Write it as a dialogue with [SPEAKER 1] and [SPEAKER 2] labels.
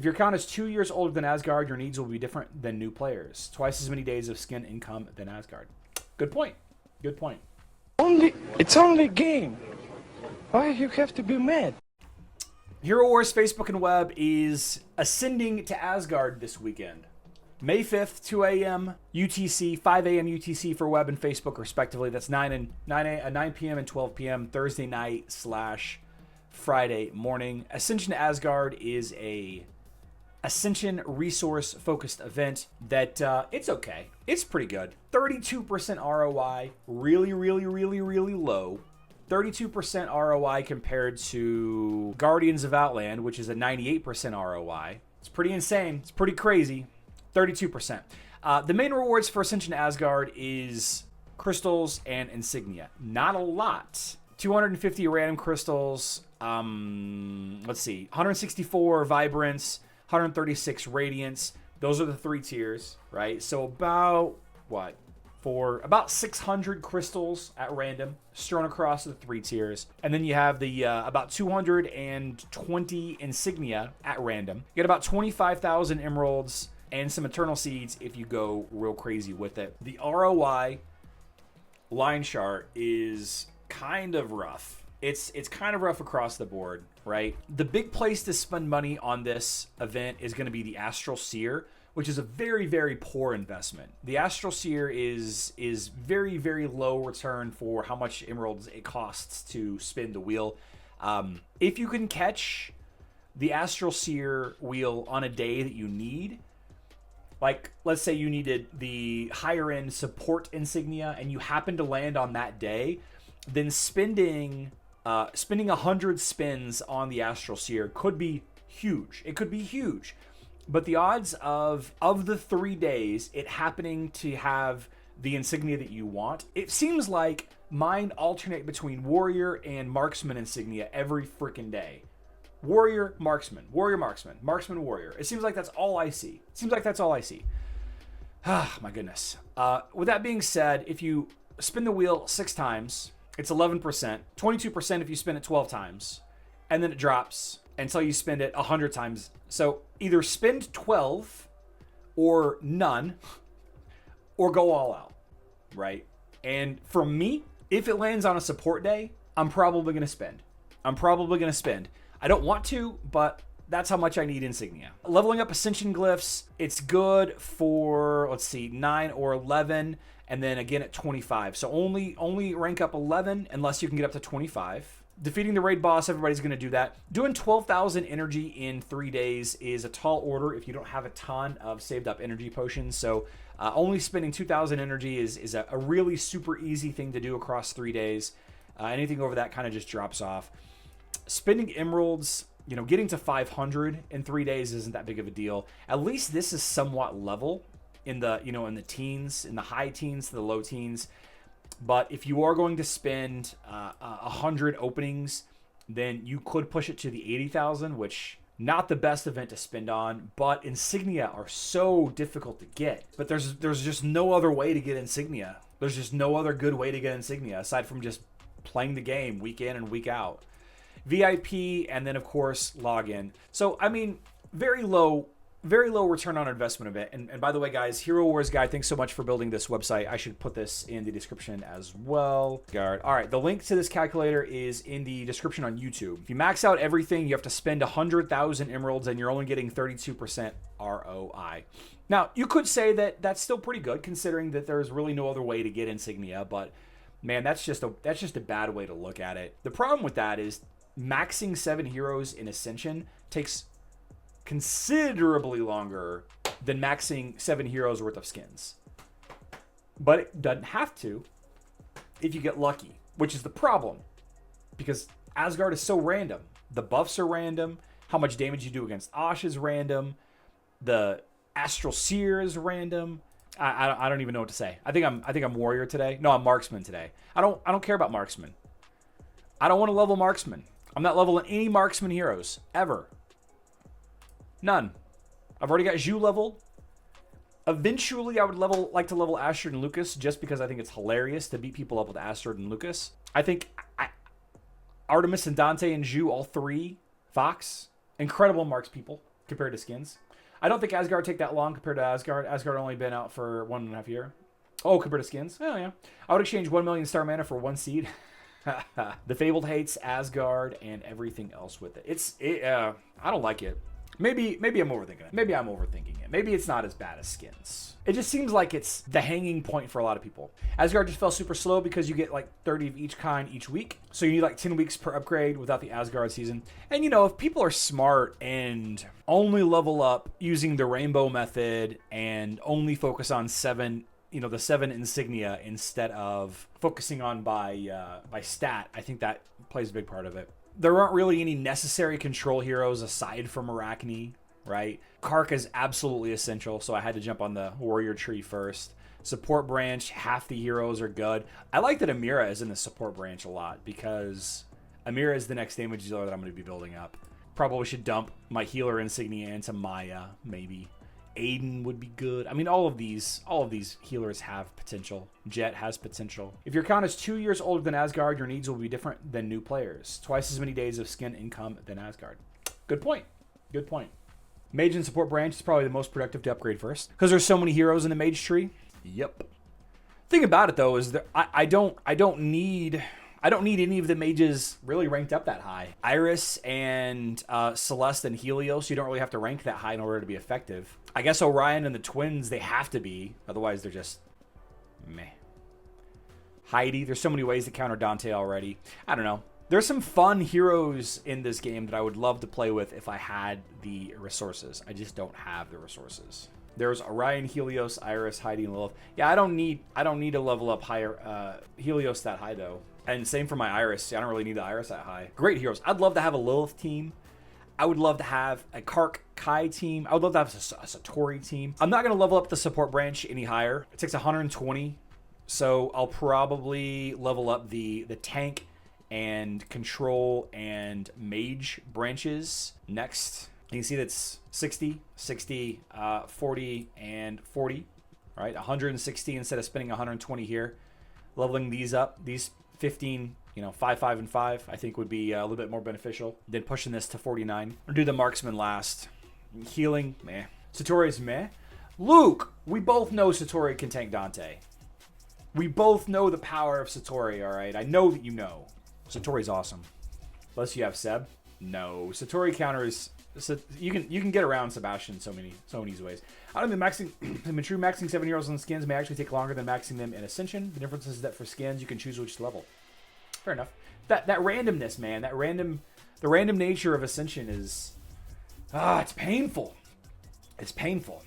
[SPEAKER 1] If your account is 2 years older than Asgard, your needs will be different than new players. Twice as many days of skin income than Asgard. Good point. Good point.
[SPEAKER 2] It's only a game. Why you have to be mad?
[SPEAKER 1] Hero Wars Facebook and Web is ascending to Asgard this weekend. May 5th, 2 a.m. UTC, 5 a.m. UTC for Web and Facebook, respectively. That's 9 p.m. and 12 p.m. Thursday night / Friday morning. Ascension to Asgard is a Ascension resource-focused event that it's okay. It's pretty good. 32% ROI, really low. 32% ROI compared to Guardians of Outland, which is a 98% ROI. It's pretty insane. It's pretty crazy. 32%. The main rewards for Ascension to Asgard is crystals and insignia. Not a lot. 250 random crystals. Let's see. 164 vibrance. 136 radiance. Those are the 3 tiers, right? So about what? For about 600 crystals at random strewn across the 3 tiers. And then you have the about 220 insignia at random. You get about 25,000 emeralds and some eternal seeds if you go real crazy with it. The ROI line chart is kind of rough. It's kind of rough across the board, right? The big place to spend money on this event is going to be the Astral Seer, which is a very poor investment. The Astral Seer is very low return for how much emeralds it costs to spin the wheel. If you can catch the Astral Seer wheel on a day that you need, like let's say you needed the higher end support insignia and you happen to land on that day, then spending 100 spins on the Astral Seer could be huge. It could be huge. But the odds of the 3 days it happening to have the insignia that you want, it seems like mine alternate between warrior and marksman insignia every freaking day. Warrior, marksman, warrior, marksman, marksman, warrior. It seems like that's all I see. Ah, my goodness. With that being said, if you spin the wheel 6 times, it's 11%, 22% if you spin it 12 times, and then it drops until you spend it 100 times. So either spend 12 or none, or go all out, right? And for me, if it lands on a support day, I'm probably going to spend. I don't want to, but that's how much I need insignia. Leveling up Ascension glyphs, it's good for, let's see, 9 or 11, and then again at 25. So only rank up 11 unless you can get up to 25. Defeating the raid boss, everybody's going to do that. Doing 12,000 energy in 3 days is a tall order if you don't have a ton of saved up energy potions. So only spending 2,000 energy is a really super easy thing to do across 3 days. Anything over that kind of just drops off. Spending emeralds, getting to 500 in 3 days isn't that big of a deal. At least this is somewhat level in the, in the teens, in the high teens to the low teens. But if you are going to spend 100 openings, then you could push it to the 80,000, which not the best event to spend on, but insignia are so difficult to get. But there's just no other way to get insignia. There's just no other good way to get insignia aside from just playing the game week in and week out. VIP, and then of course login. So I mean, very low return on investment of it. And by the way, guys, Hero Wars Guide, thanks so much for building this website. I should put this in the description as well. All right, the link to this calculator is in the description on YouTube. If you max out everything, you have to spend 100,000 emeralds, and you're only getting 32% ROI. Now, you could say that that's still pretty good, considering that there's really no other way to get insignia. But man, that's just a bad way to look at it. The problem with that is maxing 7 heroes in Ascension takes considerably longer than maxing 7 heroes worth of skins. But it doesn't have to if you get lucky, which is the problem. Because Asgard is so random. The buffs are random. How much damage you do against Ash is random. The Astral Seer is random. I don't even know what to say. I think I'm warrior today. No, I'm marksman today. I don't care about marksman. I don't want to level marksman. I'm not leveling any marksman heroes ever. None. I've already got Zhu leveled. Eventually, I would like to level Astrid and Lucas just because I think it's hilarious to beat people up with Astrid and Lucas. I think Artemis and Dante and Zhu, all 3, Fox, incredible marks people. compared to skins. I don't think Asgard take that long compared to Asgard. Asgard only been out for 1.5 years. Oh, compared to skins? Oh, yeah. I would exchange 1 million star mana for 1 seed. The Fabled hates Asgard and everything else with it. I don't like it. Maybe I'm overthinking it. Maybe I'm overthinking it. Maybe it's not as bad as skins. It just seems like it's the hanging point for a lot of people. Asgard just fell super slow because you get like 30 of each kind each week. So you need like 10 weeks per upgrade without the Asgard season. And you know, if people are smart and only level up using the rainbow method and only focus on the 7 insignia instead of focusing on by stat, I think that plays a big part of it. There aren't really any necessary control heroes aside from Arachne, right? Kark is absolutely essential, so I had to jump on the warrior tree first. Support branch, half the heroes are good. I like that Amira is in the support branch a lot because Amira is the next damage dealer that I'm going to be building up. Probably should dump my healer insignia into Maya, maybe. Aiden would be good. I mean, all of these healers have potential. Jet has potential. If your account is 2 years older than Asgard, your needs will be different than new players. Twice as many days of skin income than Asgard. Good point. Good point. Mage and support branch is probably the most productive to upgrade first because there's so many heroes in the mage tree. Yep. Thing about it though is that I don't need any of the mages really ranked up that high. Iris and Celeste and Helios, you don't really have to rank that high in order to be effective. I guess Orion and the twins, they have to be. Otherwise, they're just meh. Heidi, there's so many ways to counter Dante already. I don't know. There's some fun heroes in this game that I would love to play with if I had the resources. I just don't have the resources. There's Orion, Helios, Iris, Heidi, and Lilith. Yeah, I don't need to level up higher Helios that high though. And same for my Iris. I don't really need the Iris that high. Great heroes. I'd love to have a Lilith team. I would love to have a Kark Kai team. I would love to have a Satori team. I'm not going to level up the support branch any higher. It takes 120. So I'll probably level up the tank and control and mage branches next. You can see that's 60, 60, 40, and 40. Right? 160 instead of spending 120 here. Leveling these up. These 15, 5, 5, and 5, I think would be a little bit more beneficial than pushing this to 49. Or do the marksman last. Healing, meh. Satori's meh. Luke, we both know Satori can tank Dante. We both know the power of Satori, all right? I know that you know. Satori's awesome. Unless you have Seb. No. Satori counters... You can get around Sebastian so many ways. I don't think true maxing 7 heroes on skins may actually take longer than maxing them in Ascension. The difference is that for skins you can choose which level. Fair enough. That randomness, man, the random nature of Ascension is it's painful. It's painful.